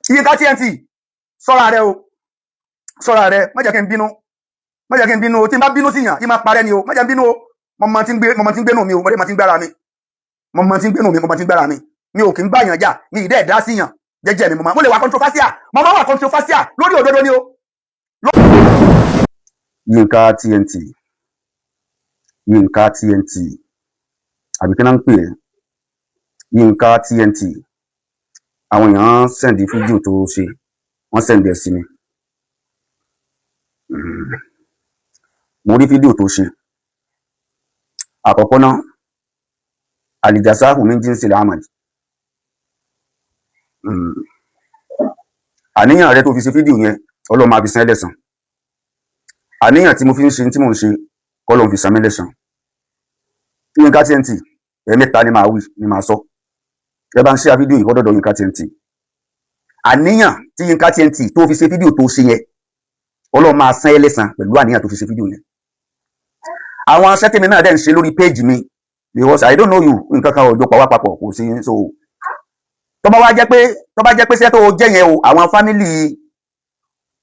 Yinka TNT sọ́ra rẹ o sọ́ra rẹ má jẹ́ kí n bínú o tí n bá bínú sí yàn yìí máa parẹ́ ni o má jẹ́ bínú o mo mọ tí ń gbénu mi o mo ti ń gbára mi mi ò kí ń bá yàn jà mi ìdẹ́ ẹ̀dá sí yàn jẹ́jẹ́ mi mo lè wà controversial mo máa wà controversial lórí òdodo ni o. Yinka TNT àbí kí náà ń pè é Yinka TNT àwọn èèyàn sẹ́ndì fídíò tó ṣe wọ́n sẹ́ndì ẹ̀ sí mi mo rí fídíò tó ṣe àkọ́kọ́ náà àlìjàsáhùn min jinsil amal àníyàn rẹ tó fi ṣe fídíò yẹn Ọlọ́run máa fi san ẹlẹ́san àníyàn tí mo fi ń ṣe tí mo ń ṣe k'Ọlọ́run fi san mí lẹ́san. Yinka TNT ẹ̀mẹ́ta ni màá wí ni màá sọ ẹ bá ń ṣe fídíò yìí kọ́dọ̀dọ̀ Yinka TNT àníyàn tí Yinka TNT tó fi ṣe fídíò tó ṣe yẹn Ọlọ́run máa san ẹlẹ́san pẹ̀lú àníyàn tó fi ṣe fídíò yẹn. Àwọn sẹ́tìmì náà dẹ̀ ń ṣe lórí péjì mi because I don't know you nǹkan kan ọjọ́ pàwọ́ papọ̀ kò sí so tó bá jẹ́ pé iṣẹ́ tó jẹ́ yẹn o àwọn fámìlì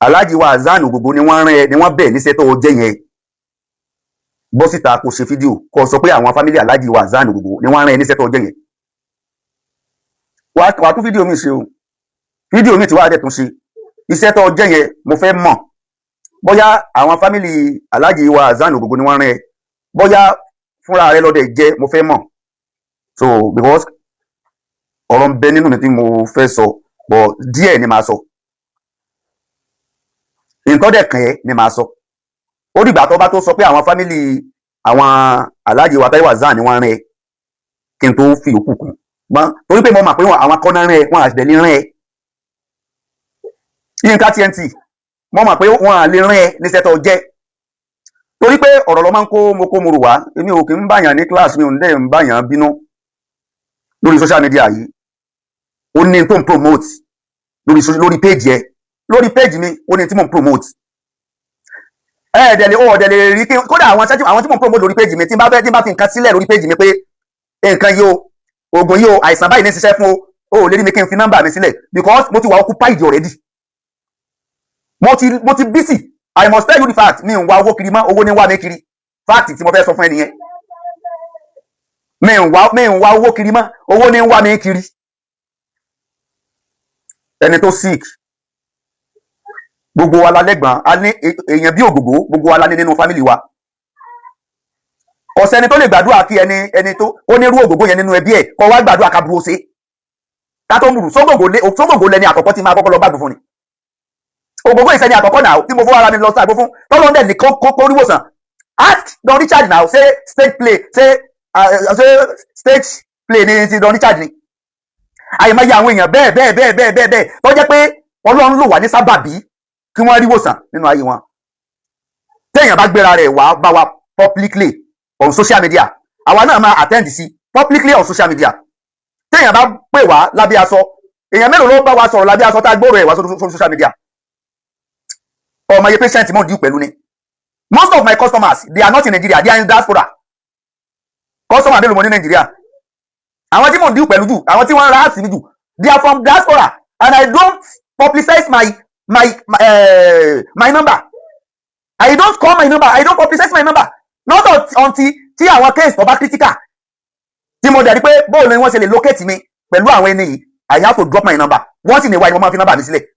Alhaji wa Azan Ogogo ni wọ́n rán ẹ ni wọ́n bẹ̀ níṣẹ́ tó jẹ́ yẹn bọ́ síta kò ṣe fídíò kò sọ pé àwọn fámìlì Alhaji wa Azan Ogogo ni wọ́n rán ẹ níṣẹ́ tó jẹ́ yẹn wàá tún fídíò mi ṣe o fídíò mi ti wá dẹ̀ tún ṣe iṣẹ́ tó jẹ́ yẹn mo fẹ́ mọ̀ bóyá àwọn fámìlì Alhaji wa Azan Ogogo ni wọ́n rán ẹ bóyá fúnra rẹ lọ́dẹ̀ jẹ́ mo fẹ́ mọ̀ so because ọ̀rọ̀ ń bẹ nínú mi tí mo fẹ́ sọ but díẹ̀ ni màá sọ nǹkan dẹ̀ kàn ẹ́ ni màá sọ ó dìgbà tó bá tó sọ pé àwọn fámìlì àwọn Alhaji wa Taiwo Azan ni wọ́n rán ẹ kí n tó fi òkú kù gbọ́n torí pé mo mọ̀ pé àwọn kan náà rán ẹ wọ́n àti lè rán ẹ Yinka TNT mo mọ̀ pé wọ́n à lè rán ẹ níṣẹ́ tó jẹ́ torí pé ọ̀rọ̀ ló máa ń kó mo rò wá èmi ò kì ń báyàn ní kíláàsì mi ò ń dẹ̀ ń báyàn bínú lórí social media yìí ó ní tó ń promote lórí page ẹ lórí page mi ó ní tí mo ń promote ọ̀dẹ̀ lè rí kódà àwọn tí mo ń promote lórí page mi tí n bá fi nǹkan sílẹ̀ lórí page mi pé nǹkan yìí o oògùn yìí o àìsàn báyìí ní ṣiṣẹ́ fún o lè rí mi kí n fi nọ́mbà mi sílẹ̀ because mo ti wà occupied already mo ti busy I must tell you the fact mi ń wá owó kiri mọ́ owó ní wá mi kiri fact tí mo fẹ́ sọ fún ẹnìyẹn mi ń wá owó kiri mọ́ owó ní wá mi kiri ẹni tó sick gbogbo wa la lẹ́gbọ̀n a ní èèyàn bí Ogogo gbogbo wa la ní nínú family wa ọ̀sẹ̀ ẹni tó lè gbàdúrà kí ẹni tó ó ní irú Ogogo yẹn nínú ẹbí ẹ̀ kọ́ wá gbàdúrà ká burú ṣe ká tó múrù sógògò lẹni àkọ́kọ́ tí máa kọ́kọ́ lọ gbàgbọ́ fún ni Ogogo ìṣẹ́ni àkọ́kọ́ náà tí mo fọwọ́ ara mi lọ sáàgbó fún tọ́lọ́ ndẹ̀ ní kó ríwòsàn ask Don Richard now say stage play say stage play ní ti Don Richard ni àyèmáyé àwọn èèyàn bẹ́ẹ̀ tó jẹ́ pé Ọlọ́run lò wá ní sábàbí kí wọ́n ríwòsàn nínú ayé wọn téèyàn bá gbéra rẹ̀ wá bá wa publicly on social media àwa náà máa attend sí publicly on social media téèyàn bá pè wá lábẹ́ aṣọ èèyàn mélòó ló bá wa sọ̀rọ̀ lábẹ́ aṣọ tá a gbòòrò ẹ̀ wá sórí social media ọmọ iye patient mo deal pẹ̀lú ni most of my customers they are not in Nigeria they are in diaspora customer mélòó mo ní Nigeria àwọn tí mo deal pẹ̀lú jù àwọn tí wọ́n ra àsì mi jù they are from diaspora and I don't publicize my number I don't call my number I don't publicize my number not until tí àwọn case tó bá critical tí mo dẹ̀ rí pé bóòlù ni wọ́n ṣe lè locate mi pẹ̀lú àwọn ẹni yìí I have to drop my number once in a while ni mo máa fi number mi sílẹ̀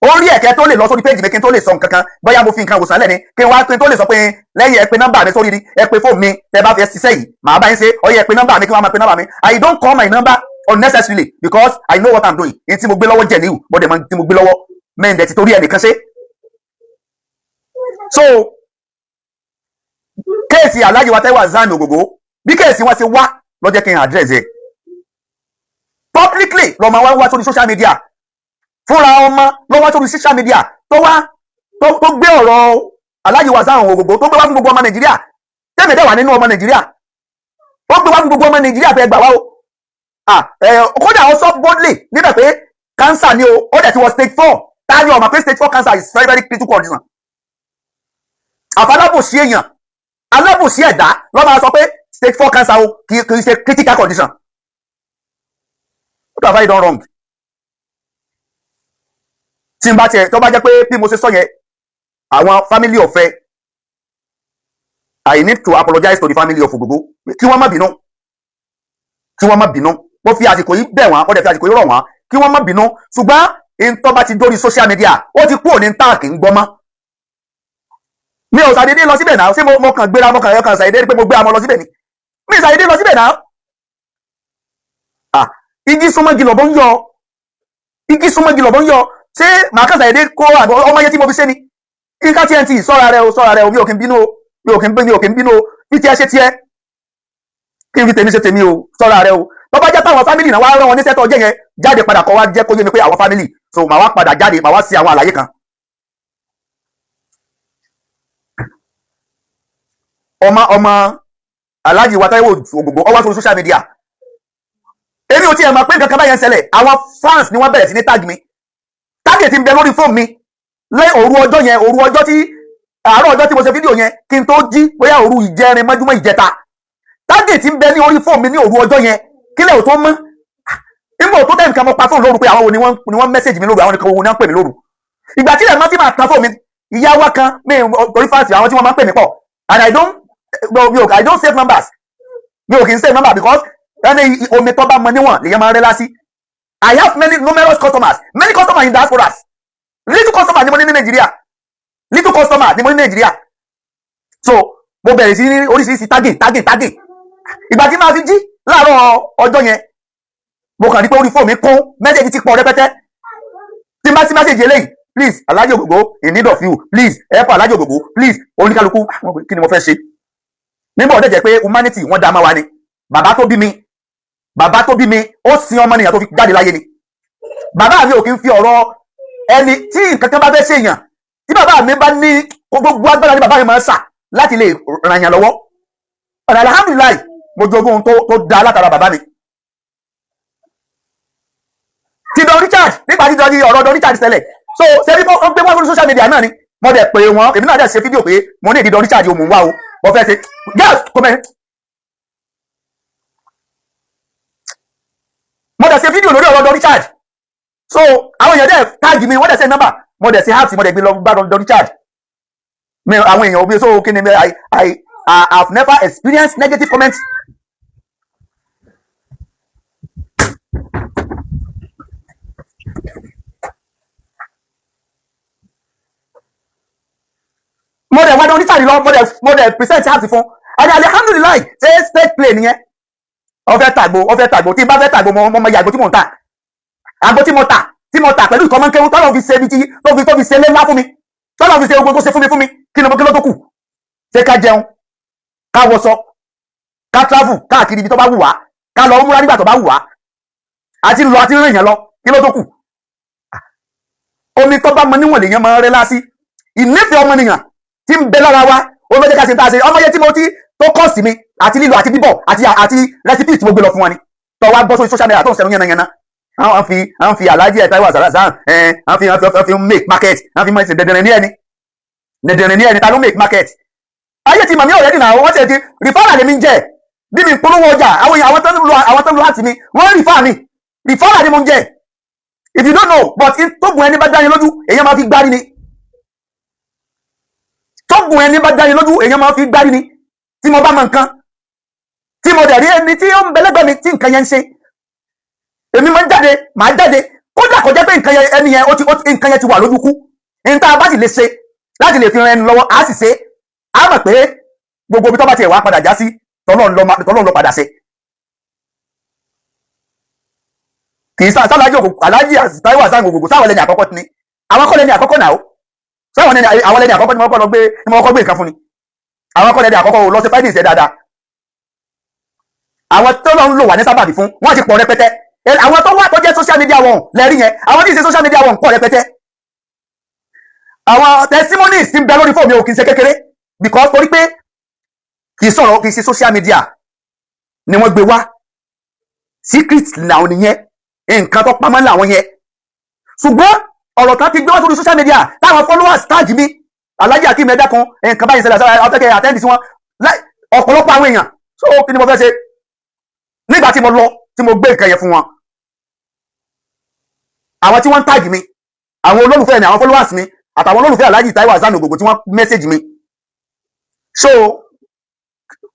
orí ẹ̀kẹ́ tó lè lọ sórí péjì mi kí n tó lè sọ nǹkan kan bóyá mo fi nǹkan wòsàn lẹ́ni kí n wá kí n tó lè sọ pé lẹ́yìn ẹ pè nọ́mbà mi sórí ẹ pè fóònù mi tẹ bá fẹ́ ṣiṣẹ́ yìí màá bá yín ṣe ọyẹ ẹ pè nọ́mbà mi kí wọ́n máa pè nọ́mbà mi I don't call my number unnecessarily because I know what I'm doing ní tí mo gbé lọ́wọ́ jẹ̀ níhù bọ́dẹ̀ mọ́ tí mo gbé lọ́wọ́ mẹ́ǹdẹ̀ ti torí ẹnìkan ṣe. so kéèsì Alhaji wa Taiwo Azan Ogogo bí kéèsì wọn ṣe wá lọ́jọ́ kí n address ẹ̀ publicly lọ́mọ wá sórí social media fúnra ọmọ lọ́wọ́ sórí social media tó gbé ọ̀rọ̀ Alhaji wa Azan Ogogo tó gbé wá fún gbogbo ọmọ Nàìjíríà tẹ́mi dẹ̀ wà nínú ọmọ Nàìjíríà ó gbé wá fún gbogbo ọmọ Nàìjíríà fẹ́ gbà wá o kódà ó sọ boldly níbẹ̀ pé cancer ni o ó dẹ̀ ti wọ stage 4 táyọ̀ ọmọ pé stage 4 cancer is very very critical condition àfàlábòsí èèyàn alábòsí ẹ̀dá ló máa sọ pé stage 4 cancer o kì í ṣe critical condition what have I done wrong? tí n bá tiẹ̀ tó bá jẹ́ pé bí mo ṣe sọ yẹn àwọn family ọ̀fẹ́ I need to apologize to the family of Ogogo kí wọ́n má bínú kí wọ́n má bínú mo fi àsìkò yìí bẹ̀ wọ́n ó dẹ̀ fi àsìkò yìí rọ̀ wọ́n kí wọ́n má bínú ṣùgbọ́n ntọ́ bá ti dórí social media ó ti kúrò ní táàkì ń gbọ́ mọ́ mi ò ṣàdédé lọ síbẹ̀ náà ṣé mo kàn gbéra mo kàn ṣàdédé pé mo gbé amọ lọ síbẹ̀ ni mi ò ṣàdédé lọ síbẹ̀ náà igi súnmọ́gi lọ́bọ̀ ń yọ igi súnmọ́gi lọ́bọ̀ ń yọ ṣé màá kàn ṣàdédé kó ọmọ yẹn tí mo fi ṣe ni Yinka TNT sọ́ra rẹ o mi ò kí n bínú o mi ò kí n bínú o fi tiẹ̀ ṣe tiẹ̀ kí n fi tèmi ṣe tèmi o sọ́ra rẹ o tó bá jẹ́ táwọn fámìlì náà wá rán wọn ní sẹ́tọ̀ ọjọ́ yẹn jáde padà kọ́ wá jẹ́ kó yé mi pé àwọn fámìlì so màá wá padà jáde màá wá sí àwọn àlàyé kan. ọmọ Alhaji wa Taiwo Ogogo ọwọ́ sórí social media èmi ò tiẹ̀ mọ̀ pé nǹkan kan báyẹn ń ṣẹlẹ̀ àwọn fans ni wọ́n bẹ̀rẹ̀ sí ní tag mi tágì ti ń bẹ lórí fóònù mi lẹ́ òru ọjọ́ tí àárọ̀ ọjọ́ tí mo ṣe fídíò yẹn kí n tó jí bóyá òru ìjẹrin mọ́júmọ́ ìjẹta tágì ti ń bẹ ní orí fóònù mi ní òru ọjọ́ yẹn kílẹ̀ ò tó mọ́ nígbà tó tẹ̀ nǹkan mo pa fóònù lóru pé àwọn wo ni wọ́n mẹ́sẹ̀jì mi lóru àwọn nìkan wo ni wọ́n pè mí lóru ìgbà tí ilẹ̀ mọ́ tí màá tan fóònù mi ìyá wa kan mi torí fáǹsì àwọn tí wọ́n máa ń pè mí pọ̀ and I don't save numbers mi ò kì í save number because ẹni omi tó bá mọ níwọ̀n lèyàn máa ń rẹ́ lásì I have numerous customers in diasporas little customer ni mo ní ní Nàìjíríà so mo bẹ̀rẹ̀ sí ní oríṣiríṣi tagging ìgbà tí máa fi jí láàárọ̀ ọjọ́ yẹn mo kàn rí pé orí fóònù mi kún mẹ́sẹ̀jì ti pọ̀ rẹpẹtẹ tí má sí mẹ́sẹ̀jì eléyìí please Alhaji Ogogo in need of you please help Alhaji Ogogo please oníkálukú kí ni mo fẹ́ ṣe nígbà ọ̀dẹ̀ jẹ́ pé humanity wọ́n dá máa wá ni bàbá tó bí mi ó sin ọmọ nìyàn tó fi jáde láyé ni bàbá mi ò kí ń fi ọ̀rọ̀ ẹni tí nǹkan kan bá fẹ́ ṣèyàn tí bàbá mi bá ní gbogbo agbára ní bàbá mi máa ń sà láti lè ràn yàn lọ́wọ́ ọ̀nà alhamdulilayi mo jogún ohun tó da látara bàbá mi. ti Don Richard nípa ti ọ̀rọ̀ Don Richard ṣẹlẹ̀ so ṣe bí wọ́n gbé wọ́n lórí social media náà ni mo dẹ̀ pé wọn èmi náà dẹ̀ ṣe fídíò pé mo ní ìdí Don Richard òmùn wá o mo fẹ́ ṣe yes comment mo dẹ̀ ṣe fídíò lórí ọ̀rọ̀ Don Richard so àwọn èèyàn dẹ̀ tag mi wọ́n dẹ̀ ṣe nọ́mbà mo dẹ̀ ṣe heart mo dẹ̀ gbé lọ bá Don Richard àwọn èèyàn òbí so kí ni I have never experienced negative comments. mo dẹ̀ wá Don Richard lọ mo dẹ̀ present heart fún and alhamdulilayi ṣe stage play nìyẹn ọfẹ́ tàgbó tí n bá fẹ́ tàgbó mo mọ ìyàgbó tí mò ń tà àgbo tí mo tà pẹ̀lú ìkọ́mọ́nkẹ́wó tọ́lọ́ fi ṣe ibi tí tó fi ṣe lé ńlá fún mi tọ́lọ́ fi ṣe ogun tó ṣe fún mi kí ló tó kù ṣé ká jẹun ká wọṣọ ká travel káàkiri ibi tó bá wù wá ká lọ múra nígbà tó bá wù wá àti lọ àti rìn yẹn lọ kí ló tó kù omi tó bá mọ níwọ̀n lèèyàn máa ń rẹ́ lásì ìnífẹ̀ẹ́ ọmọnìyàn tí ń bẹ lára wa ó fẹ́ jẹ́ ká ṣe tá a ṣe ọmọ yẹn tí mo ti tó kọ́ọ̀sì mi àti lílo àti bíbọ̀ àti rẹ́sípì tí mo gbé lọ fún wọn ni tó wá gbọ́ sórí social media tó ń sẹ́nu yánnayànna àwọn fi Alhaji Taiwo Hasan àwọn fi make market àwọn fi mọ̀ ẹ̀sìn dẹ̀dẹ̀rẹ̀ ní ẹni ta ló make market ayé ti màmí ọ̀rẹ́dì náà wọ́n ti rìfáàlà lèmi ń jẹ́ bí mi polówó ọjà àwọn tó ń lo láti mi wọ́n rìfáà mi rìfáàlà ni mo ń jẹ́ if you don't know but tógun ẹni bá dání lójú èèyàn máa fi gbárí ni tógun ẹni bá dání lójú èèyàn máa fi gbárí ni tí mo bá mọ nǹkan tí mo dẹ̀ rí ẹni tí ó ń bẹlẹ́gbẹ́ mi tí nǹkan yẹn ń ṣe èmi máa ń jáde màá jáde kódà kò jẹ́ pé nǹkan yẹn ẹni yẹn nǹkan yẹn ti wà lójú kú ní tá a bá sì lè ṣe láti lè fi ran ẹni lọ́wọ́ á sì ṣe á mọ̀ pé gbogbo ibi tó bá tiẹ̀ wá padà já sí tọ́lọ́run lọ padà ṣe. kì í sáà Alhaji Taiwo Hasan Ogogo sáwọn lẹ́ni àkọ́kọ́ ni àwọn kọ́ lẹ́ni àkọ́kọ́ náà ó sáwọn lẹ́ni àkọ́kọ́ ni mo kọ́ gbé nǹkan fún ni àwọn kọ́ lẹ́ni àkọ́kọ́ ò lọ sí fáìlì ìṣẹ́ dáadáa àwọn tó lọ ń lò wà ní sábàbí fún wọ́n ti pọ̀ rẹpẹtẹ àwọn tó wà tó jẹ́ social media wọn lẹ́rí yẹn àwọn tí ì ṣe social media wọn pọ̀ rẹpẹtẹ àwọn testimonies ti ń bẹ lórí fóònù mi ò kì í ṣe kékeré because torí pé kì í ṣe social media ni wọ́n gbé wá secret làwọn nìyẹn nǹkan tó pamọ́ làwọn yẹn ṣùgbọ́n ọ̀rọ̀ kan ti gbé wá sórí social media táwọn followers tag mi Alhaji Akeem ẹ̀dá kan nǹkan báyìí ṣẹlẹ̀ ọ̀tẹ́kẹ̀ àtẹ́ndì sí wọn ọ̀pọ̀lọpọ̀ àwọn èèyàn so kí ni mo fẹ́ ṣe nígbà tí mo lọ tí mo gbé nǹkan yẹn fún wọn àwọn tí wọ́n ń tag mi àwọn olólùfẹ́ mi àwọn followers mi àtàwọn olólùfẹ́ Alhaji Taiwo Hassan Ogogo tí wọ́n message mi. So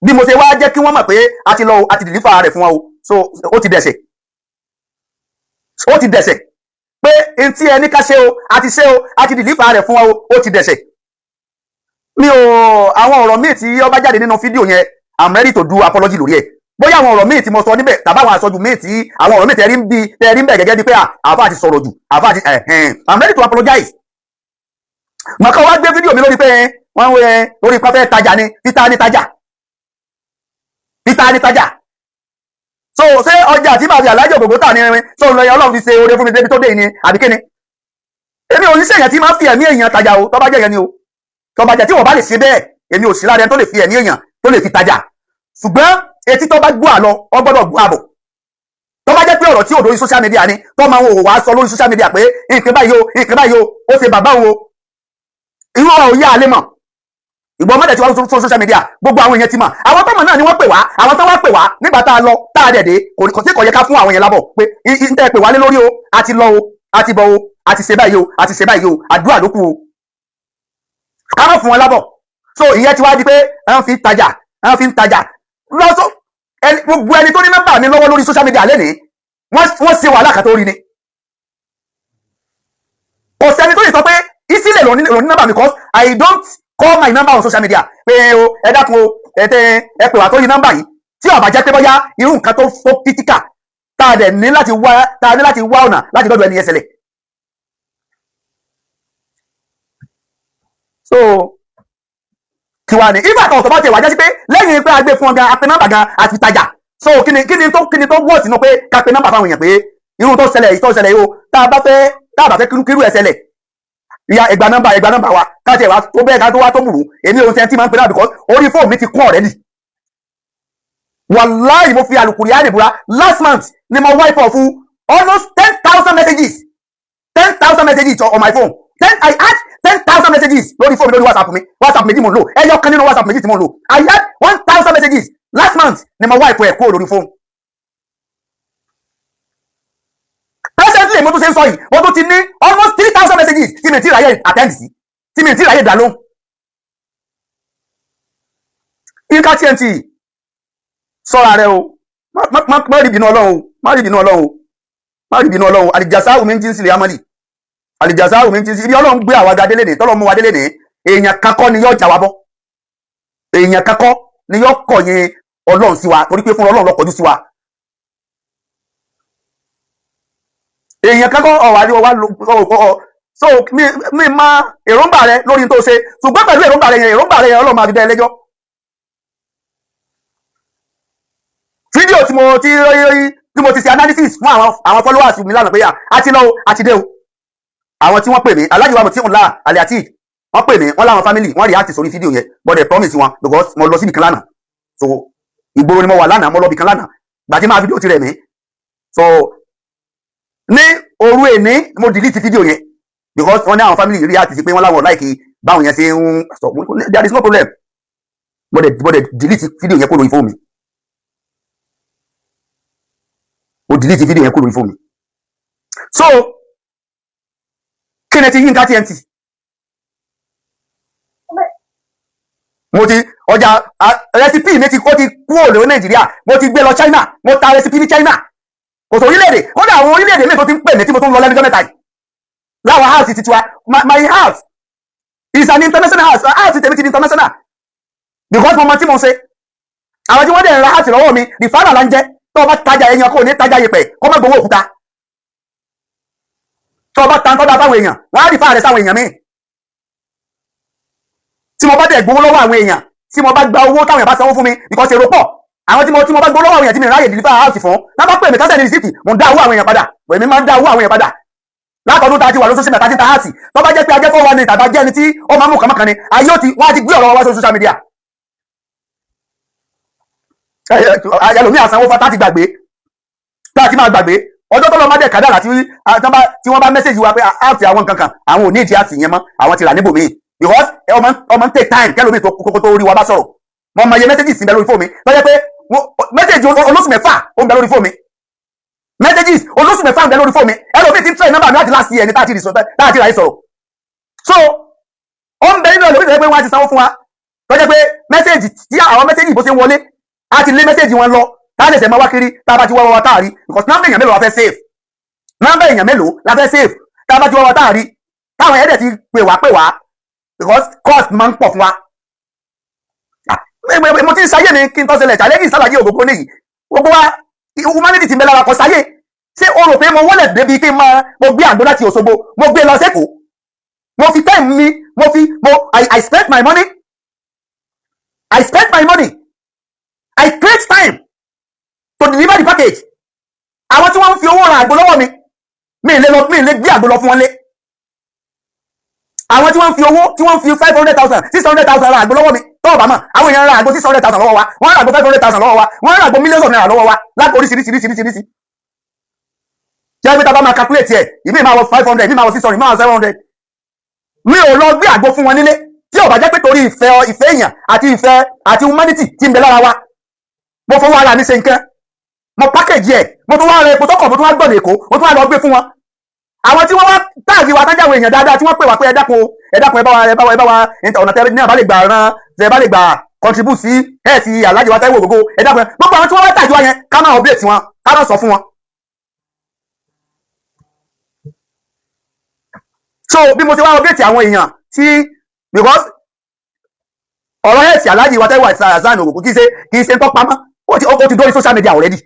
bí mo ṣe wá jẹ́ kí wọ́n mọ̀ pé a ti lọ àti deliver rẹ̀ fún wa o. So ó ti dẹ̀ṣẹ̀ pé ntí ẹni ká ṣe o àti deliver rẹ̀ fún wa o. Ó ti dẹ̀ṣẹ̀. Mi ò àwọn ọ̀rọ̀ míì tí ó bá jáde nínú fídíò yẹn I'm ready to do apology lórí ẹ̀. Bóyá àwọn ọ̀rọ̀ míì tí mo sọ níbẹ̀ tàbí àwọn àsọjù míì tí àwọn ọ̀rọ̀ míì tẹ̀rí ń bẹ̀ gẹ́gẹ́ bí pé àáfà ti sọ̀rọ̀ jù àáfà ti I'm ready to apologize. Màkà wá gbé fídíò mi lórí pé wọ́n wé lórí pàfẹ́ tajà ni títa ní tajà. So ṣé ọjà tí màá fi Alhaji Ogogo tà ní irin tó ń lọ yẹn Ọlọ́run fi ṣe oore fún mi débi tó dé ni àbí kíni? Èmi ò ní ṣèyàn tí máa fi ẹ̀mí èèyàn tajà o tó bá jẹ́ yẹn ni o. Tó bá jẹ́ tí wọ́n bá lè ṣe bẹ́ẹ̀ èmi ò sí lára ẹni tó lè fi ẹ̀mí èèyàn tó lè fi tajà. Ṣùgbọ́n etí tó bá gbọ́ àlọ ọ gbọ́dọ̀ gbọ́ àbọ̀. Tó bá jẹ́ pé ọ̀rọ̀ tí òdo social media ni tó máa ń wò wá sọ lórí social media pé nǹkan báyìí o ó ṣe bàbá wo irú ọ̀rọ̀ òye àlẹ́ mọ̀. Ìgbọ́n mọ́tẹ̀ tí wọ́n tún social media gbogbo àwọn èèyàn ti mọ̀. Àwọn tọ́mọ̀ náà ni wọ́n pè wá àwọn tó wá pè wá nígbà tá a lọ tá a dẹ̀dẹ̀ kò sí kò yẹ ká fún àwọn èèyàn lábọ̀ pé n tẹ́ pè wá lé lórí o a ti lọ o a ti bọ̀ o a ti ṣe báyìí o àdúrà ló kù o. Ká má fún wọn lábọ̀. So ìyẹn ti wá di pé wọ́n fi ń tajà lọ́sọ̀ gbogbo ẹni tó ní nọ́mbà mi lọ́wọ́ lórí social media lẹ́nìí wọ́n ṣe wàhálà kan tó rí ni. Kò sẹ́ni tó lè sọ pé ìsílẹ̀ lò ní nọ́mbà mi because I don't call my number on social media pé o ẹ dákun o ẹ pè wá tó yí nọ́mbà yìí tí ó bá jẹ́ pé bóyá irú nǹkan tó critical tá a ní láti wá ọ̀nà láti dọ́dọ̀ ẹni ẹsẹ̀lẹ̀. So kí wá ní ìgbà kan ọ̀sọ̀ bá ti wà jẹ́ sí pé lẹ́yìn pé a gbé fún ọ gan apẹ nọ́mbà gan àti tajà. So kí ni tó wọ̀ sínú pé ká pe nọ́mbà fáwọn èèyàn pé irú tó ṣẹlẹ̀ yìí o tá a bá fẹ́ kírú ẹ̀ ṣẹlẹ̀ ìyá ẹgbà nọ́mbà wa káàtì ẹ̀wà tó bẹ́ẹ̀ ká tó wá tó mùrù èmi ò sẹ́ntì máa ń pè náà because orí fóònù mi ti kún ọ̀rẹ́dì. Wàláhì mo fi àlùkùrì á nìbúra last month ni mo wipe off almost 10,000 messages on my phone. I had 10,000 messages lórí fóònù lórí WhatsApp méjì mo ń lò ẹyọ kan nínú WhatsApp méjì tí mo ń lò I had 1,000 messages last month ni mo wipe ẹ̀ kúrò lórí fóònù. Presently mo tún ṣe ń sọ yìí mo tún ti ní almost 3,000 messages tí mi ti ráyè attend sí tí mi ti ráyè dá lóhùn. Yinka TNT sọ́ra rẹ o má rí bínú Ọlọ́run àlìjàsá omi ń jí sílẹ̀ amọ́lì àlìjàsá omi ń jí sí ibi Ọlọ́run gbé àwa gadé lénìí tọ́lọ́ mú wa délé ní èèyàn kankọ́ ni yóò jà wá bọ́ èèyàn kankọ́ ni yóò kọ̀yìn Ọlọ́run sí wa torí pé fún Ọlọ́run ló kọjú sí wa. Èèyàn kankan so mi ma èròǹgbà rẹ lórí tó ṣe ṣùgbọ́n pẹ̀lú èròǹgbà rẹ yẹn Ọlọ́run máa fi dá ẹ lẹ́jọ́. Fídíò tí mo ti ṣe analysis fún àwọn followers mi lánàá pé a ti lọ àti dé o. Àwọn tí wọ́n pè mí Alhaji wa mo ti ń la aliati wọ́n pè mí wọ́n láwọn family wọ́n react sórí fídíò yẹn but they promise wọn because mo lọ síbi kan lánàá so ìgboro ni mo wà lánàá mo lọ bí kan lánàá gbàtí máa fídíò ti rẹ̀ mí so ní òru èní mo delete fídíò yẹn because wọ́n ní àwọn family react sí pé wọ́n láwọn like báwọn yẹn ṣe ń sọ there is no problem mo dẹ̀ delete fídíò yẹn kó lórí fóònù mi mo delete fídíò yẹn kó lórí fóònù mi so kí ni ti Yinka TNT mo ti ọjà recipe mi ó ti kúrò lórí Nàìjíríà mo ti gbé lọ China mo ta recipe ní China kò tó orílẹ̀-èdè kódà àwọn orílẹ̀-èdè mi tó ti ń pè mí tí mo tó ń lọ lẹ́nu mẹ́ta yìí láwọn house ti tiwa my house is an international house tèmi ti di international because mo mọ tí mo ṣe àwọn tí wọ́n dẹ̀ ń ra house lọ́wọ́ mi rìfánà là ń jẹ́ tó o bá tajà èèyàn kò ní tajà yẹpẹ̀ kó má gbowó òkúta tó o bá tan tọ́da báwọn èèyàn wọ́n á rìfá rẹ̀ sáwọn èèyàn míì tí mo bá dẹ̀ gbowó lọ́wọ́ àwọn èèyàn tí mo bá gba owó táwọn èèyàn bá sanwó fún mi because èrò pọ̀ àwọn tí mo bá gbọ́ lọ́wọ́ àwọn èèyàn tí mi ráyè deliver house fún náà bá pè mí káṣẹ́ ní rìsíìtì mo ń dá owó àwọn èèyàn padà èmi máa ń dá owó àwọn èèyàn padà látọdún tá a ti wà lórí social media tá a ti ta house tó bá jẹ́ pé ajẹ́ fọwọ́ ni tàbá jẹ́ ẹni tí ó máa ń mú kànmọ́kàn ni ayé wọ́n á ti gbé ọ̀rọ̀ wá sórí social media. ẹlòmíì àsanwó fata ti gbàgbé tá a ti máa gbàgbé ọjọ́ tó lọ má dẹ̀ kádàrà tí wọ́n bá mẹ́sẹ̀jì wa pé house àwọn nǹkan kan àwọn ò ní ìdí house yẹn mọ́ àwọn ti rà níbòmíì because ọmọ ń take time kẹ́lòmíì tó kókó tó rí wa bá sọ̀rọ̀ mo mọ iye mẹ́sẹ̀jì sí bẹ lórí fóònù mi lọ́jọ́ pé mẹ́sẹ̀jì olóṣù mẹ́fà ó ń bẹ lórí fóònù mi messages olóṣù mẹ́fà ń bẹ lórí fóònù mi ẹlòmíì ti ń tẹ̀ nọ́mbà mi láti last year ní táàtì ra yìí sọ̀rọ̀ so ó ń bẹ nínú ẹlòmíì tó yẹ pé wọ́n á ti sanwó fún wa tó jẹ́ pé mẹ́sẹ̀gì tí àwọn mẹ́sẹ̀gì bó ṣe ń wọlé á ti lé mẹ́sẹ̀gì wọn lọ tá a lè ṣẹ̀ máa wá kiri tá a bá ti wá wá táàrí because nọ́mbà èèyàn mélòó la fẹ́ save nọ́mbà èèyàn mélòó la fẹ́ save tá a bá ti wá wá táàrí táwọn ẹ̀dẹ̀ ti pè wá because cost máa ń pọ̀ fún wa. Mo ti ń sáyé mi kí n tó ṣẹlẹ̀ challenge ìsàlàyé Ogogo nìyí gbogbo wa humanity ti ń bẹ lára kọ sáyé ṣé o rò pé mo wọlé débi kí n mo gbé àgbo láti Òṣogbo mo gbé lọ sẹ́kọ̀ọ́ mo fi time mi I spent my money I create time to deliver the package àwọn tí wọ́n ń fi owó ra àgbo lọ́wọ́ mi lè gbé àgbo lọ fún wọn lé àwọn tí wọ́n fi 500,000 600,000 ra àgbo lọ́wọ́ mi tọ́wọ́ bá mọ̀ àwọn èèyàn ra àgbo 600,000 lọ́wọ́ wa wọ́n ra àgbo 500,000 lọ́wọ́ wa wọ́n ra àgbo millions of naira lọ́wọ́ wa láti oríṣiríṣiríṣiríṣi jẹ́ pé tá a bá máa calculate ẹ̀ ìmí máa wọ 500 ìmí máa wọ 600 ìmí máa wọ 700 mi ò lọ gbé àgbo fún wọn nílé tí ò bá jẹ́ pé torí ìfẹ́ èèyàn àti ìfẹ́ àti humanity tí ń bẹ lára wa mo fọwọ́ ara mi ṣe nǹkan mo package ẹ̀ mo tún wá rẹ epo tọkọ̀ mo tún wá gbọ̀nà èkó mo tún wá lọ gbé fún wọn àwọn tí wọ́n wá táàgì wa tájà àwọn èèyàn dáadáa tí wọ́n pè wá pé ẹ dákun ẹ bá wa ọ̀nà tẹ́ ní àbá lè gbà ran tẹ́ bá lè gbà contribute sí ẹ̀ ti Alhaji wa Taiwo Ogogo ẹ dákun gbogbo àwọn tí wọ́n wá táàgì wa yẹn ká máa update wọn ká máa sọ fún wọn. So bí mo ti wá update àwọn èèyàn tí because ọ̀rọ̀ ẹ̀ ti Alhaji wa Taiwo Ogogo kì í ṣe ń tọ́ pamọ́ ó ti dórí social media already.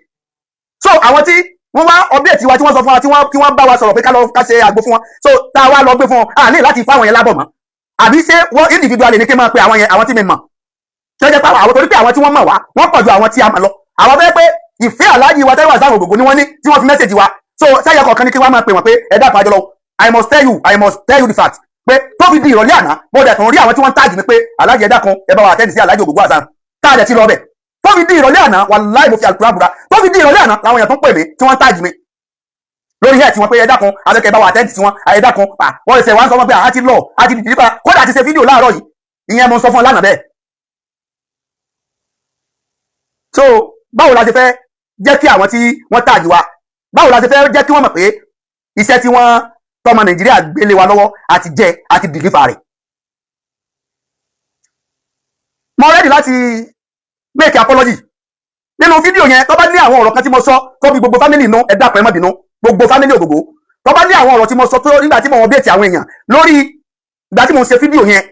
So àwọn tí wọ́n wá update wa tí wọ́n sọ fún wa tí wọ́n bá wa sọ̀rọ̀ pé ká ṣe àgbo fún wọn so tá a wá lọ gbé fún wọn a ní láti fáwọn yẹn lábọ̀ mọ́ àbí ṣé wọ́n individually ní kí n máa pe àwọn tí mi mọ̀ jẹ́jẹ́ pàwọ́ àwọn torí pé àwọn tí wọ́n mọ̀ wá wọ́n pọ̀ ju àwọn tí a mọ̀ lọ àwọn fẹ́ pé ìfẹ́ Alhaji wa Taiwo Ogogo ni wọ́n ní tí wọ́n fi mẹ́sẹ̀jì wa so sáyẹ kọ̀ọ̀kan ní kí wọ́n máa pè wọ́n pé ẹ dákun àjọlọ I must tell you the fact pé tó fi di ìrọ̀lẹ́ àná mo dẹ̀ tún rí àwọn tí wọ́n táàgì mi pé Alhaji ẹ dákun ẹ bá wa attend sí Alhaji Ogogo Hasan tá a dẹ̀ ti lọ bẹ̀ tó fi di ìrọ̀lẹ́ àná wàláì mo fi àlùkùránì búra tó fi di ìrọ̀lẹ́ àná làwọn èèyàn tó ń pè mí tí wọ́n táàgì mi lórí ẹ̀ tí wọ́n pé ẹ dákun abẹ́kẹ́ bá wà tẹ́ǹtì tí wọ́n ẹ dákun wọ́n ṣe wá ń sọ wọ́n pé àá ti lọ àti dìdìbà kódà ti ṣe fídíò láàárọ̀ yìí ìyẹn mo sọ fún ọ lánàá bẹ́ẹ̀. So báwo la ṣe fẹ́ jẹ́ kí àwọn tí wọ́n tààgì wa báwo la ṣe fẹ́ jẹ́ kí wọ́n mọ̀ pé iṣẹ́ tí wọ́n tọmọ Nàìjíríà gbélé wa lọ́wọ́ àti jẹ àti dìlífà rẹ̀. Mo rẹ́dì láti make apology nínú fídíò yẹn tó bá ní àwọn ọ̀rọ̀ kan tí mo sọ tó bí gbogbo fámìlì inú ẹ dákun ẹ má bínú gbogbo fámìlì Ogogo tó bá ní àwọn ọ̀rọ̀ tí mo sọ tó nígbà tí mo wọ́n bẹ́ẹ̀tì àwọn èèyàn lórí ìgbà tí mo ṣe fídíò yẹn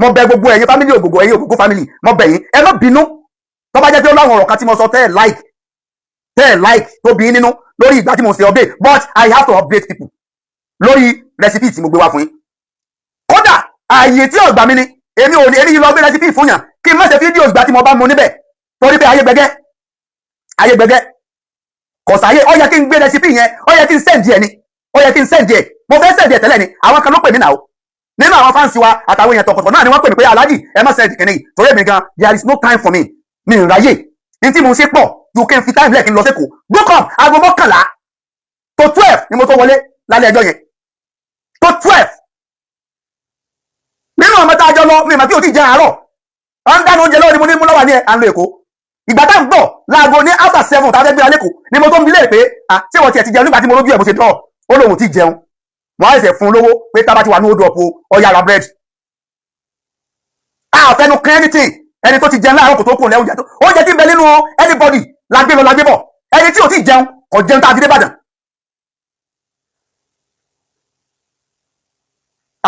mo bẹ̀ gbogbo ẹ̀yin fámìlì Ogogo ẹ̀yin Ogogo fámìlì mo bẹ̀ yín ẹ má bínú tó bá jẹ́ pé ó láwọn ọ̀rọ̀ kan tí mo sọ tẹ́ ẹ̀ like tó bí nínú lórí ìgbà tí mo ṣe update but I have to update people lórí recipe tí mo gbé wá fún yín kódà ààyè tí ọ̀gbà mi ni èmi ò ní èmi lọ gbé recipe fún yàn kí n má ṣe fídíò ìgbà tí mo bá mu níbẹ̀ torí pé ayé gbẹgẹ́ kọ̀sáyé ó yẹ kí n gbé recipe yẹn ó yẹ kí n send ẹ̀ ni ó yẹ kí n send ẹ̀ mo fẹ́ send ẹ̀ tẹ́lẹ̀ ni àwọn kan ló pè mí náà nínú àwọn fáǹsì wa àtàwọn èèyàn tọkọtọ náà ni wọ́n pè mí pé Alhaji ẹ má send kìnìún torí èmi gan there is no time for me mi ì ráyè ní tí mo ṣe pọ̀ ju kí n fi time lẹ́ẹ̀kí n lọ sẹ́kọ̀ọ́ book up aago 11 to 12 ni mo tó wọlé lálẹ́ ẹjọ́ yẹn to 12 nínú ọmọ tá a jọ lọ mi ì mà tí o ti jẹ àárọ̀ wọ́n ń dáná oúnjẹ lọ́wọ́ ni mo ní mú lọ́wọ́ ní à ń lo Èkó ìgbà tá ń bọ̀ láago ní after 7 tá a fẹ́ gbé alẹ́kọ̀ọ́ ni mo tó ń bi léèrè pé ṣé wọ́n tiẹ̀ ti jẹun nígbà tí mo lójú ẹ̀ bó ṣe dọ̀ ó lóun ti jẹun wọ́n á ṣẹ̀ṣẹ̀ fún un lówó pé tá a bá ti wà ní odò ọ̀pọ̀ ọ̀yà ra bread. àfẹnu kan anything ẹni tó ti jẹun láàárọ̀ kò tó kùn lẹ́ oúnjẹ tí ń bẹ nínú anybody la gbé bọ̀ ẹni tí ò ti jẹun kò jẹun tá a fi dé Ìbàdàn.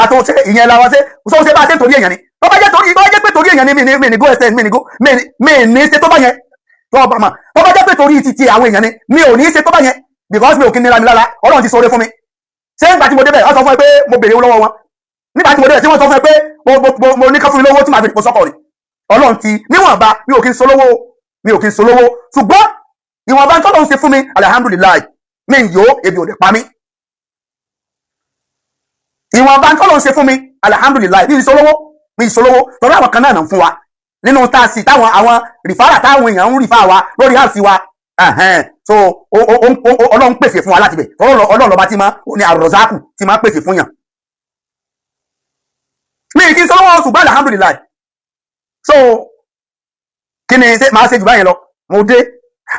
àtúnṣe ìyẹn la wá ṣe ṣe bá a ṣe torí èèyàn ni tó bá jẹ́ pé torí èèyàn ni mi ní go extend mi ní ṣe tó bá yẹn tó bá mà tó bá jẹ́ pé torí ti àwọn èèyàn ni mi ò ní ṣe tó bá yẹn because mi ò kí nira mi lára Ọlọ́run ti ṣoore fún mi ṣé nígbà tí mo débẹ̀ wọ́n sọ fún ẹ pé mo béèrè owó lọ́wọ́ wọn nígbà tí mo débẹ̀ tí wọ́n sọ fún ẹ pé mo ní ká fún mi lówó tí màá fi pò sọ́kọ̀ rẹ̀ Ọlọ́run ti níwọ̀nba mi ò kí ń solówó ṣùgbọ́n ìwọ̀nba tọ́lọ́run ṣe fún mi alihamudulilayi mi ń yó ebi ò dẹ̀ pa mí ìwọ̀nba tọ́lọ́run ṣe fún mi alihamudulilayi mi ń solówó tọ́lọ́ àwọn kan náà nà ń fún wa nínú táàsì táwọn àwọn rìfárà táwọn èèyàn ń rìfá wa lórí àṣì wa so Ọlọ́run pèsè fún wa láti bẹ̀ Ọlọ́run lọ́ba tí máa ní àrọ̀zákù tí máa pèsè fún yàn mi kí n sọ́wọ́ ṣùgbọ́n alhamdulillah so kí ni máa ṣe jù báyẹn lọ mo dé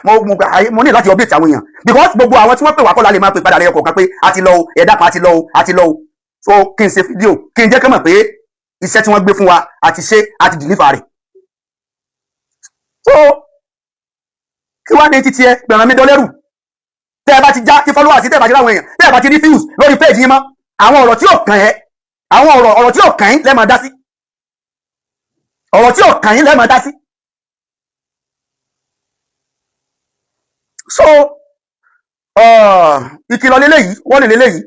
mo ní láti update àwọn èèyàn because gbogbo àwọn tí wọ́n pè wá kọ́ la lè máa pè padà lẹ́yọ kọ̀ọ̀kan pé a ti lọ o ẹ̀dá kan a ti lọ o a ti lọ o so kí n ṣe fídíò kí n jẹ́ kí n mọ̀ pé iṣẹ́ tí wọ́n gbé fún wa àti ṣe àti deliver rẹ̀ so kí wá ní títí ẹ gbẹ̀ràn mi dọ́lẹ́rù tẹ́ ẹ bá ti já kí followers tẹ́ ẹ bá ti láwọn èèyàn tẹ́ ẹ bá ti rí views lórí page yín mọ́ àwọn ọ̀rọ̀ tí ò kàn ẹ́ àwọn ọ̀rọ̀ tí ò kàn yín lẹ́ẹ̀ máa dá sí ọ̀rọ̀ tí ò kàn yín lẹ́ẹ̀ máa dá sí so ìkìlọ̀ lélẹ́yìí wọ́n lè lélẹ́yìí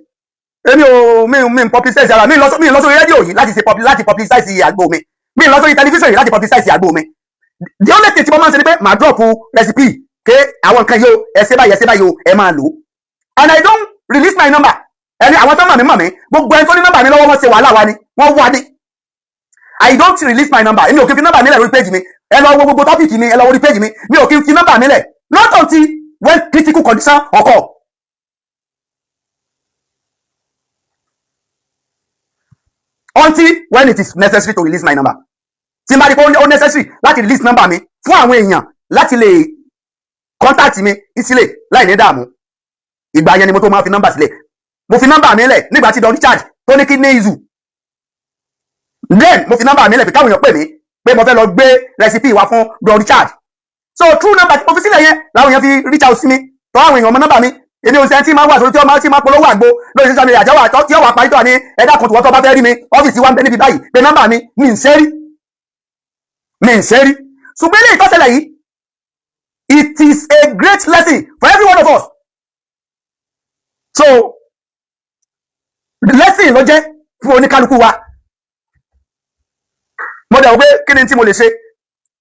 èmi ò mi publicize ara mi lọ sórí rédíò yìí láti publicize àgbo mi lọ sórí tẹlifíṣàn yìí láti publicize àgbo mi the only thing tí mo máa ń ṣe ni pé màá drop recipe ké àwọn nǹkan yìí o ẹ ṣe báyìí o ẹ máa lò and I don't release my number ẹni àwọn tó mọ̀ mí gbogbo ẹni tó ní nọ́mbà mi lọ́wọ́ wọn ṣe wàhálà wa ni wọ́n wá ní I don't release my number èmi ò kí n fi nọ́mbà mi lẹ̀ lórí page mi ẹ lọ wo gbogbo topic mi ẹ lọ wo orí page mi mi ò kí n fi nọ́mbà mi lẹ̀ not until when critical condition occur. Until when it is necessary to release my number. Tí n bá rí pé ó necessary láti release number mi fún àwọn èèyàn láti lè contact mi ìsílẹ̀ láì ní dààmú. Ìgbà yẹn ni mo tó máa fi number sílẹ̀. Mo fi number mi lẹ̀ nígbà tí Don Richard tó ní kidney issue. Then mo fi number mi lẹ̀ pé káwọn èèyàn pè mí pé mo fẹ́ lọ gbé recipe wá fún Don Richard. So true number tí mo fi sílẹ̀ yẹn làwọn èèyàn fi reach out sí mi tó àwọn èèyàn mọ number mi. Èmi ò sẹ́ni tí máa wà sórí tí máa polówó àgbo lórí social media àjẹwà tí ó wà parí tó wà ní ẹ̀dá kan tó wọ́n tó bá fẹ́ rí mi ọ́fíìsì wa ń bẹ níbi báyìí pé nọ́mbà mi ń ṣẹ́rí ṣùgbọ́n ilé ìtọ́sẹ̀lẹ̀ yìí it is a great lesson for every one of us so the lesson ló jẹ́ fún oníkálukú wa mo dẹ̀ wò pé kí ni tí mo lè ṣe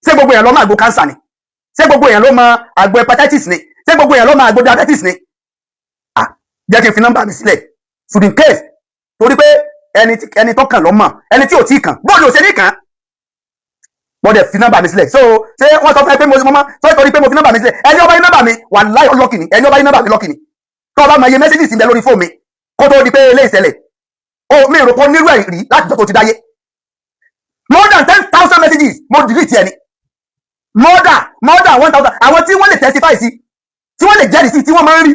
ṣé gbogbo èèyàn ló máa àgbo cancer ni ṣé gbogbo èèyàn ló máa àgbo hepatitis ni ṣé gbogbo èèyàn ló máa àgbo diabetes ni jẹ́ kí n fi nọ́mbà mi sílẹ̀ food in case torí pé ẹni tó kàn ló mọ̀ ẹni tí ò tí kàn bóòlù ò ṣe ní kàn wọ́n dẹ̀ fi nọ́mbà mi sílẹ̀ so ṣé wọ́n sọ fún ẹ pé mo máa sọ torí pé mo fi nọ́mbà mi sílẹ̀ ẹni ọba yín nọ́mbà mi wà láì lọ́kì ni ẹni ọba yín nọ́mbà mi lọ́kì ni tó ọba máa yẹ mẹ́sẹ́jì sí mi lórí fóònù mi kó tó di pé ilé ìṣẹ̀lẹ̀ o mi rò pé nírú ẹ̀ rí láti jọ́ tó ti dáyé more than 10,000 messages mo delete ẹni more than 1,000 àwọn tí wọ́n lè testify sí tí wọ́n lè jẹ́rìí sí tí wọ́n máa ń rí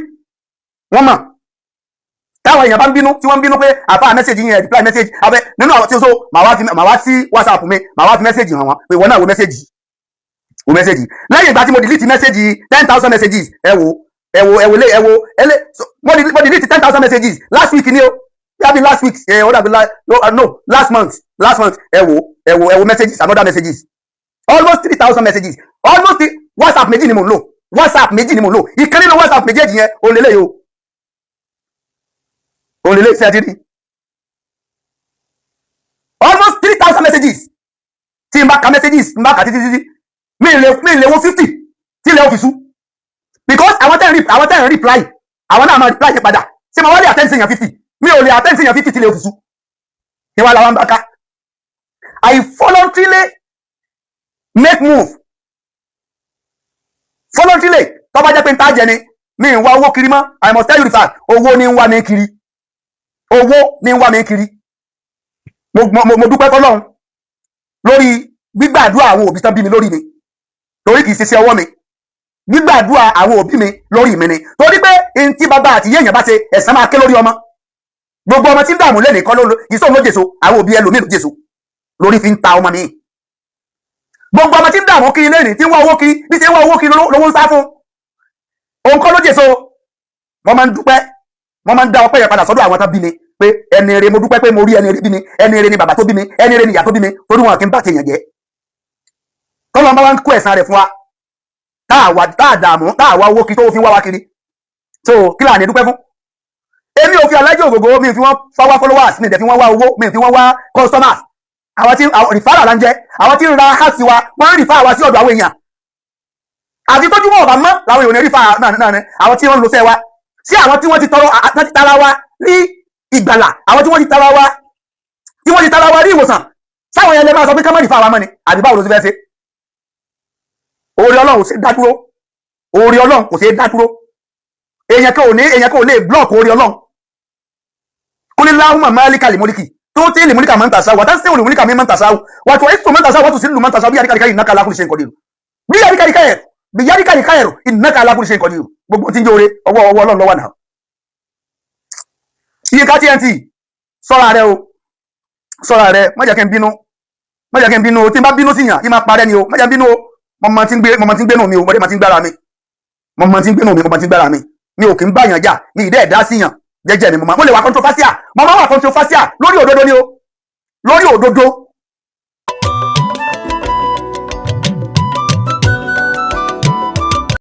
wọ́n mọ̀ táwọn èèyàn bá ń bínú tí wọ́n ń bínú pé àfa mẹ́sẹ̀jì yẹn reply mẹ́sẹ̀jì abẹ nínú àwọn tí ó so màá wá sí WhatsApp mi màá wá fi mẹ́sẹ̀jì hàn wọ́n pé wọ́n náà wo mẹ́sẹ̀jì lẹ́yìn ìgbà tí mo delete mẹ́sẹ̀jì 10,000 messages mo delete 10,000 messages last week ni o yabi last week no last month ẹ wo messages another messages almost 3,000 messages almost WhatsApp méjì ni mo ń lò ìkan nínú WhatsApp méjèèjì yẹn ò lélẹ̀ yìí o lè ṣe àti rí almost 3,000 messages tí n bá ka messages n bá ka títí mi lè wo 50 tí ilẹ̀ òfìsú because àwọn tẹ́ ń reply àwọn náà máa reply ṣe padà ṣé mo wá lè attend sí èèyàn 50 mi ò lè attend sí èèyàn 50 tí ilẹ̀ òfìsú ni wàá làwọn bá ká I voluntarily make move voluntarily tó bá jẹ́ pé n tá jẹ ni mi ń wá owó kiri mọ́ I must tell you the fact owó ni ń wá mi kiri mo dúpẹ́ fọ́lọ́run lórí gbígbàdúrà àwọn òbí tán bí mi lórí mi torí kìí ṣe ọwọ́ mi gbígbàdúrà àwọn òbí mi lórí mi ni torí pé n tí bàbá àti yéèyàn bá ṣe ẹ̀san máa ké lórí ọmọ gbogbo ọmọ tí ń dààmú lẹ́nìí kọ́ ìṣó ló jèso àwọn òbí ẹlòmíì ló jèso lórí fi ń ta ọmọ mi gbogbo ọmọ tí ń dààmú kiri lẹ́nìí tí ń wá owó kiri bí ṣe ń wá owó kiri lówó ń sá fún òun kọ́ ló jèso wọ́n máa ń dúpẹ́ wọ́n máa ń dá ọpẹ́ yẹn padà sọ́dọ̀ àwọn tán bí mi pé ẹni rere mo dúpẹ́ pé mo rí ẹni rere bí mi ẹni rere ni bàbá tó bí mi ẹni rere ni ìyá tó bí mi torí wọn kì í bá tèèyàn jẹ́ tọ́lọ́ bá wá ń kó ẹ̀san rẹ̀ fún wa táà dààmú táà wá owó kí tó fi ń wá wá kiri so kí là ní dúpẹ́ fún èmi ò fi alájẹ ògògó mi fi wọ́n wá followers mi dẹ̀ fi wọ́n wá owó mi fi wọ́n wá customers àwọn tí rìfárà là ń jẹ àwọn tí ń ra house wa wọ́n ń rìfá wa sí ọ̀dọ̀ àwọn èèyàn àti tójú wọn ọ̀bà mọ́ làwọn èèyàn ní rìfá náà ní àwọn tí wọ́n ń lo sẹ́ wa sí àwọn tí wọ́n ti tara wa ní ìgbàlà àwọn tí wọ́n ti tara wa ní ìwòsàn sáwọn yẹn lè máa sọ pé kọ́mọ́nì fáwọn ọmọ ni àbí báwo ló ti fẹ́ ṣe orí ọlọ́run kò ṣe dá dúró orí ọlọ́run kò ṣe dá dúró èèyàn kan ò lè block orí ọlọ́run kúlẹ̀ láhùnmá máàlíkà lèmọ́líkì tó tí lèmọ́líkà máa ń tàṣà wà tá sí lèmọ́líkà mi máa ń tàṣà wàtò ẹ̀sùn máa ń tàṣà wàtò sí lù máa ń tàṣà bí àríkàríkà yìí náà kálá kúlẹ̀ ṣe ń kọ́ dé bí àríkàríkà yẹn biyadika ni khairu innaka ala kulli shay'in qadir gbogbo tin jore ọwọ́ Ọlọ́run ló wà náà. Yinka TNT ṣọ́ra rẹ o, ṣọ́ra rẹ, má jẹ́ kí n bínú, má jẹ́ kí n bínú o, tí n bá bínú sí yàn í máa parẹ́ ni o, má jẹ́ bínú o, mo ti ń gbénu mi o, mo ti ń gbára mi, mo ti ń gbénu mi, mo ti ń gbára mi, mi ò kí ń bá yàn jà, mi ì dẹ́ ẹ̀dá sí yàn jẹ́jẹ́ ni mo lè wà controversial, mo máa wà controversial lórí òdodo ni o, lórí òdodo